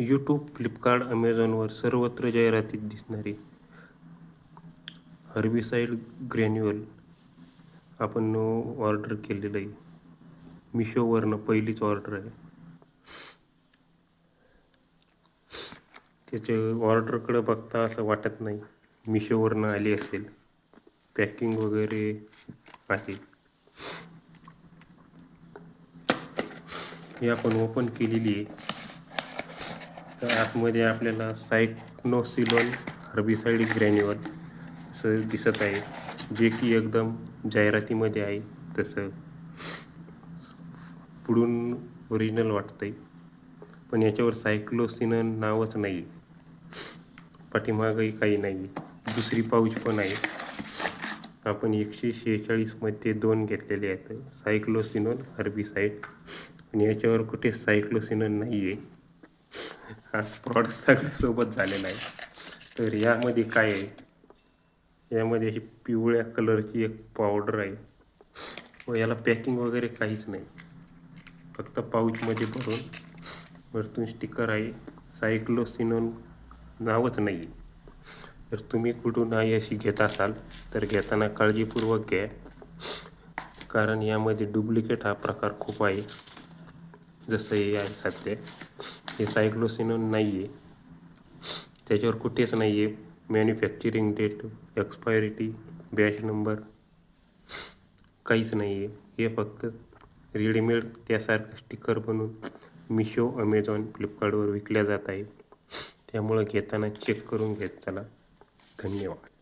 YouTube, Flipkart, अमेझॉनवर सर्वत्र जाहिरातीत दिसणारी हर्बिसाइड ग्रॅन्युअल आपण ऑर्डर केलेलं आहे. मिशोवरनं पहिलीच ऑर्डर आहे. त्याच्या ऑर्डरकडं बघता असं वाटत नाही मिशोवरनं आली असेल. पॅकिंग वगैरे आहे. ही आपण ओपन केलेली आहे. तर आतमध्ये आपल्याला सायक्लोसिनोन हर्बिसाइड ग्रॅन्युअल असं दिसत आहे, जे की एकदम जाहिरातीमध्ये आहे तसं. पुढून ओरिजिनल वाटतंय, पण याच्यावर सायक्लोसिनन नावच नाही. पाठीमागही काही नाही. दुसरी पाऊच पण आहे. आपण 146 मध्ये 2 घेतलेले आहेत सायक्लोसिनोन हर्बिसाइड, आणि याच्यावर कुठे सायक्लोसिनन नाही आहे. हा फ्रॉड सगळ्यासोबत झालेला आहे. तर यामध्ये काय आहे, यामध्ये अशी पिवळ्या कलरची एक पावडर आहे व याला पॅकिंग वगैरे काहीच नाही. फक्त पाऊचमध्ये भरून वरतून स्टिकर आहे. सायक्लोसिनोन नावच नाही. जर तुम्ही कुठून अशी घेत असाल तर घेताना काळजीपूर्वक घ्या, कारण यामध्ये डुप्लिकेट हा प्रकार खूप आहे. जसं हे आहे सध्या, हे सायक्लोसिनोन नाही आहे. त्याच्यावर कुठेच नाही आहे मॅन्युफॅक्चरिंग डेट, एक्सपायरिटी, बॅच नंबर, काहीच नाही आहे. हे फक्त रेडीमेड त्यासारखं स्टिकर बनवून मिशो, अमेझॉन, फ्लिपकार्टवर विकल्या जात आहे. त्यामुळं घेताना चेक करून घेत चला. धन्यवाद.